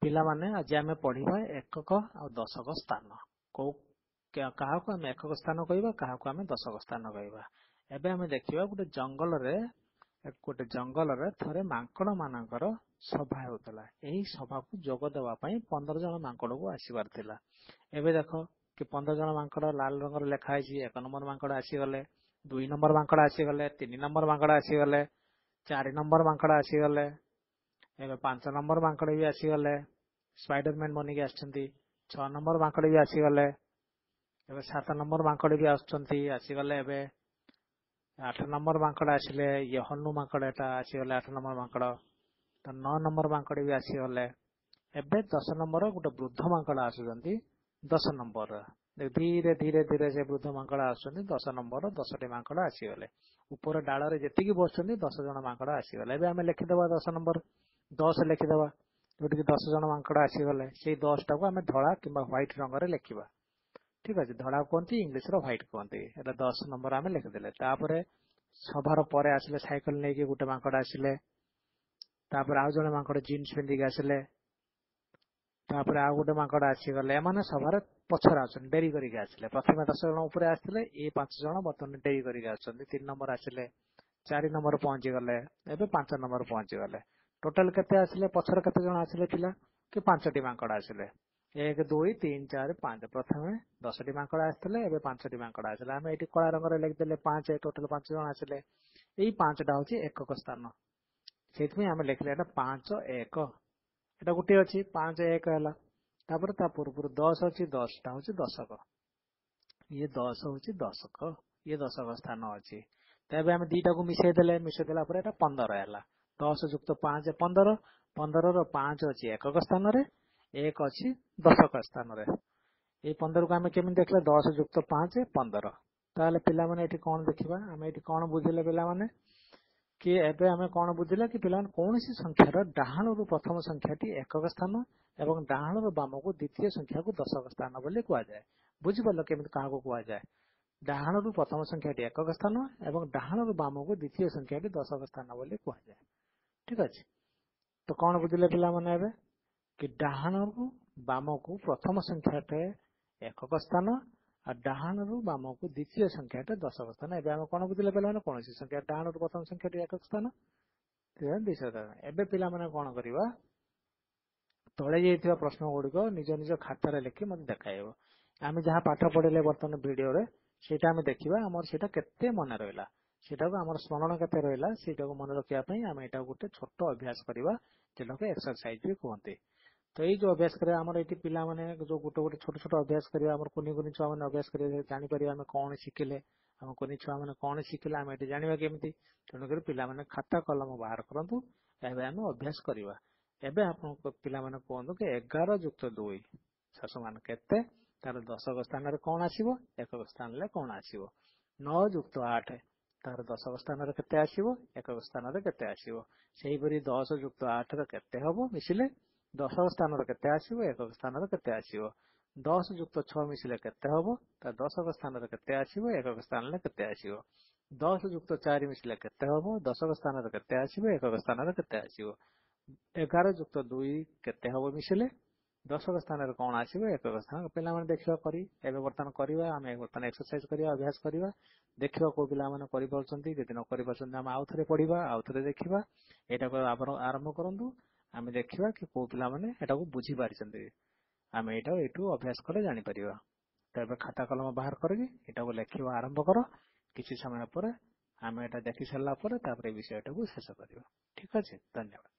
ପିଲାମାନେ ଆଜି ଆମେ ପଢିବା ଏକକ ଆଉ ଦଶକ ସ୍ଥାନ। କାହାକୁ ଆମେ ଏକକ ସ୍ଥାନ କହିବା, କାହାକୁ ଆମେ ଦଶକ ସ୍ଥାନ କହିବା। ଏବେ ଆମେ ଦେଖିବା ଗୋଟେ ଜଙ୍ଗଲରେ ଥରେ ମାଙ୍କଡ ମାନଙ୍କର ସଭା ହେଉଥିଲା। ଏହି ସଭାକୁ ଯୋଗ ଦେବା ପାଇଁ 15 ଜଣ ମାଙ୍କଡକୁ ଆସିବାର ଥିଲା। ଏବେ ଦେଖ କି 15 ଜଣ ମାଙ୍କଡ ଲାଲ ରଙ୍ଗର ଲେଖା ହେଇଛି। 1 ନମ୍ବର ମାଙ୍କଡ ଆସିଗଲେ, 2 ନମ୍ବର ମାଙ୍କଡ ଆସିଗଲେ, 3 ନମ୍ବର ମାଙ୍କଡ ଆସିଗଲେ, 4 ନମ୍ବର ମାଙ୍କଡ ଆସିଗଲେ, ଏବେ 5 ନମ୍ବର ମାଙ୍କଡ ବି ଆସିଗଲେ, ସ୍ପାଇଡରମ୍ୟାନ ବନିକି ଆସିଛନ୍ତି। 6 ନମ୍ବର ମାଙ୍କଡ ବି ଆସିଗଲେ, ଏବେ 7 ନମ୍ବର ମାଙ୍କଡ ବି ଆସିଗଲେ। ଏବେ 8 ନମ୍ବର ମାଙ୍କଡ ଆସିଲେ, ଇଏ ହନୁ ମାଙ୍କଡ ଏଟା ଆସିଗଲେ 8 ନମ୍ବର ମାଙ୍କଡ। ତ 9 ନମ୍ବର ମାଙ୍କଡ ବି ଆସିଗଲେ। ଏବେ 10 ନମ୍ବର ଗୋଟେ ବୃଦ୍ଧ ମାଙ୍କଡ ଆସୁଛନ୍ତି 10 ନମ୍ବର। ଧୀରେ ଧୀରେ ଧୀରେ ସେ ବୃଦ୍ଧ ମାଙ୍କଡ ଆସୁଛନ୍ତି 10 ନମ୍ବର। 10ଟି ମାଙ୍କଡ ଆସିଗଲେ। ଉପର ଡାଳରେ ଯେତିକି ବସୁଛନ୍ତି 10 ଜଣ ମାଙ୍କଡ ଆସିଗଲେ। ଏବେ ଆମେ ଲେଖିଦେବା 10 ନମ୍ବର 10 ଲେଖିଦେବା। ଯୋଉଠିକି 10 ଜଣ ମାଙ୍କଡ ଆସିଗଲେ, ସେଇ 10 ଟାକୁ ଆମେ ଧଳା କିମ୍ବା ହ୍ୱାଇଟ ରଙ୍ଗରେ ଲେଖିବା। ଠିକ ଅଛି, ଧଳା କୁହନ୍ତି, ଇଂଲିଶର ହ୍ୱାଇଟ କୁହନ୍ତି। ଏଟା 10 ନମ୍ବର ଆମେ ଲେଖିଦେଲେ। ତାପରେ ସଭାର ପରେ ଆସିଲେ ସାଇକେଲ ନେଇକି ଗୋଟେ ମାଙ୍କଡ ଆସିଲେ। ତାପରେ ଆଉ ଜଣେ ମାଙ୍କଡ ଜିନ୍ସ ପିନ୍ଧିକି ଆସିଲେ। ତାପରେ ଆଉ ଗୋଟେ ମାଙ୍କଡ ଆସିଗଲେ। ଏମାନେ ସଭାରେ ପଛରେ ଆସୁଛନ୍ତି, ଡେରି କରିକି ଆସିଲେ। ପ୍ରଥମେ 10 ଜଣ ଉପରେ ଆସିଥିଲେ, ଏଇ 5 ଜଣ ବର୍ତ୍ତମାନ ଡେରି କରିକି ଆସୁଛନ୍ତି। 3 ନମ୍ବର ଆସିଲେ, 4 ନମ୍ବର ପହଞ୍ଚିଗଲେ, ଏବେ 5 ନମ୍ବର ପହଞ୍ଚିଗଲେ। ଟୋଟାଲ କେତେ ଆସିଲେ, ପଛରେ କେତେ ଜଣ ଆସିଲେ ପିଲା କି 5ଟି ମାଙ୍କଡ ଆସିଲେ। 1 2 3 4 5। ପ୍ରଥମେ 10ଟି ମାଙ୍କଡ ଆସିଥିଲେ, ଏବେ 5ଟି ମାଙ୍କଡ ଆସିଲେ। ଆମେ ଏଠି କଳା ରଙ୍ଗରେ ଲେଖିଦେଲେ 5। ଟୋଟାଲ 5 ଜଣ ଆସିଲେ। ଏଇ 5ଟା ହଉଛି ଏକକ ସ୍ଥାନ। ସେଇଥିପାଇଁ ଆମେ ଲେଖିଲେ ଏଟା 5 1। ଏଟା ଗୋଟିଏ ଅଛି 5 1 ହେଲା। ତାପରେ ତା ପୂର୍ବରୁ 10 ଅଛି, 10ଟା ହଉଛି ଦଶକ। ଇଏ 10 ହଉଛି ଦଶକ, ଇଏ ଦଶକ ସ୍ଥାନ ଅଛି। ତେବେ ଆମେ ଦିଟାକୁ ମିଶେଇ ଦେଲା ପରେ ଏଟା 15 ହେଲା। 10 ଯୁକ୍ତ 5 15। 15ର 5 ଅଛି ଏକକ ସ୍ଥାନରେ, 1 ଅଛି ଦଶକ ସ୍ଥାନରେ। ଏଇ 15କୁ ଆମେ କେମିତି ଦେଖିଲେ, 10 ଯୁକ୍ତ 5 15। ତାହେଲେ ପିଲାମାନେ ଏଠି କଣ ଦେଖିବା, ଆମେ ଏଠି କଣ ବୁଝିଲେ ପିଲାମାନେ କି ଏବେ ଆମେ କଣ ବୁଝିଲେ କି ପିଲାମାନେ କୌଣସି ସଂଖ୍ୟାର ଡାହାଣରୁ ପ୍ରଥମ ସଂଖ୍ୟାଟି ଏକକ ସ୍ଥାନ ଏବଂ ଡାହାଣରୁ ବାମକୁ ଦ୍ୱିତୀୟ ସଂଖ୍ୟାକୁ ଦଶକ ସ୍ଥାନ ବୋଲି କୁହାଯାଏ। ବୁଝିପାରିଲ କେମିତି କାହାକୁ କୁହାଯାଏ? ଡାହାଣରୁ ପ୍ରଥମ ସଂଖ୍ୟାଟି ଏକକ ସ୍ଥାନ ଏବଂ ଡାହାଣରୁ ବାମକୁ ଦ୍ୱିତୀୟ ସଂଖ୍ୟାଟି ଦଶକ ସ୍ଥାନ ବୋଲି କୁହାଯାଏ। ଠିକ ଅଛି, ତ କଣ ବୁଝିଲେ ପିଲାମାନେ ଏବେ କି ଡାହାଣରୁ ବାମକୁ ପ୍ରଥମ ସଂଖ୍ୟାଟେ ଏକକ ସ୍ଥାନ ଆଉ ଡାହାଣରୁ ବାମକୁ ଦ୍ୱିତୀୟ ସଂଖ୍ୟାଟେ ଦଶକ ସ୍ଥାନ। ଏବେ ଆମେ କଣ ବୁଝିଲେ ପିଲାମାନେ, କୌଣସି ସଂଖ୍ୟା ଡାହାଣରୁ ପ୍ରଥମ ସଂଖ୍ୟାଟି ଏକକ ସ୍ଥାନ, ଏବେ ପିଲାମାନେ କଣ କରିବା, ତଳେ ଯାଇଥିବା ପ୍ରଶ୍ନ ଗୁଡିକ ନିଜ ନିଜ ଖାତାରେ ଲେଖି ମତେ ଦେଖାଇବ। ଆମେ ଯାହା ପାଠ ପଢିଲେ ବର୍ତ୍ତମାନ ଭିଡିଓରେ ସେଇଟା ଆମେ ଦେଖିବା, ଆମର ସେଇଟା କେତେ ମନେ ରହିଲା, ସେଇଟାକୁ ଆମର ସ୍ମରଣ କେତେ ରହିଲା, ସେଇଟାକୁ ମନେ ରଖିବା ପାଇଁ ଆମେ ଏଇଟାକୁ ଗୋଟେ ଛୋଟ ଅଭ୍ୟାସ କରିବା, ଯୋଉଟାକୁ ଏକ୍ସରସାଇଜ ବି କୁହନ୍ତି। ତ ଏଇ ଯୋଉ ଅଭ୍ୟାସ କରିବା, ଆମର ଏଠି ପିଲାମାନେ ଯୋଉ ଗୋଟେ ଛୋଟ ଛୋଟ ଅଭ୍ୟାସ କରିବା, ଆମର କୁନି ଛୁଆ ମାନେ ଅଭ୍ୟାସ କରିବା, ଜାଣିପାରିବା ଆମେ କଣ ଶିଖିଲେ, ଆମ କୁନି ଛୁଆ ମାନେ କଣ ଶିଖିଲେ, ଆମେ ଏଠି ଜାଣିବା କେମିତି। ତେଣୁକରି ପିଲାମାନେ ଖାତା କଲମ ବାହାର କରନ୍ତୁ, ଏବେ ଆମେ ଅଭ୍ୟାସ କରିବା। ଏବେ ଆପଣଙ୍କ ପିଲାମାନେ କୁହନ୍ତୁ କି 11 ଯୁକ୍ତ 2 ସମାନ କେତେ, ତାର ଦଶକ ସ୍ଥାନରେ କଣ ଆସିବ, ଏକକ ସ୍ଥାନରେ କଣ ଆସିବ। 9 ଯୁକ୍ତ 8 ତାର ଦଶକ ସ୍ଥାନରେ କେତେ ଆସିବ, ଏକକ ସ୍ଥାନରେ କେତେ ଆସିବ। ସେହିପରି 10 ଯୁକ୍ତ 8 ର କେତେ ହବ ମିଶିଲେ ଦଶକ ସ୍ଥାନରେ କେତେ ଆସିବ, ଏକକ ସ୍ଥାନରେ କେତେ ଆସିବ। 10 ଯୁକ୍ତ 6 ମିଶିଲେ କେତେ ହବ, ତା ଦଶକ ସ୍ଥାନରେ କେତେ ଆସିବ, ଏକକ ସ୍ଥାନରେ କେତେ ଆସିବ। 10 ଯୁକ୍ତ 4 ମିଶିଲେ କେତେ ହବ, ଦଶକ ସ୍ଥାନରେ କେତେ ଆସିବ, ଏକକ ସ୍ଥାନରେ କେତେ ଆସିବ। 11 ଯୁକ୍ତ 2 କେତେ ହବ ମିଶିଲେ, ଦଶକ ସ୍ଥାନରେ କଣ ଆସିବ, ଏକକ ସ୍ଥାନ। ପିଲାମାନେ ଦେଖିବା କରି ଏବେ ବର୍ତ୍ତମାନ କରିବା, ଆମେ ବର୍ତ୍ତମାନ ଏକ୍ସରସାଇଜ କରିବା, ଅଭ୍ୟାସ କରିବା, ଦେଖିବା କୋଉ ପିଲାମାନେ କରିପାରୁଛନ୍ତି। ଯଦି ନ କରିପାରୁଛନ୍ତି ଆମେ ଆଉ ଥରେ ପଢିବା, ଆଉ ଥରେ ଦେଖିବା। ଏଇଟାକୁ ଆରମ୍ଭ କରନ୍ତୁ, ଆମେ ଦେଖିବା କି କୋଉ ପିଲାମାନେ ଏଟାକୁ ବୁଝି ପାରିଛନ୍ତି। ଆମେ ଏଇଠୁ ଅଭ୍ୟାସ କଲେ ଜାଣିପାରିବା। ତ ଏବେ ଖାତା କଲମ ବାହାର କରିକି ଏଟାକୁ ଲେଖିବା ଆରମ୍ଭ କର। କିଛି ସମୟ ପରେ ଆମେ ଏଟା ଦେଖି ସାରିଲା ପରେ ତାପରେ ଏ ବିଷୟଟାକୁ ଶେଷ କରିବା। ଠିକ ଅଛି, ଧନ୍ୟବାଦ।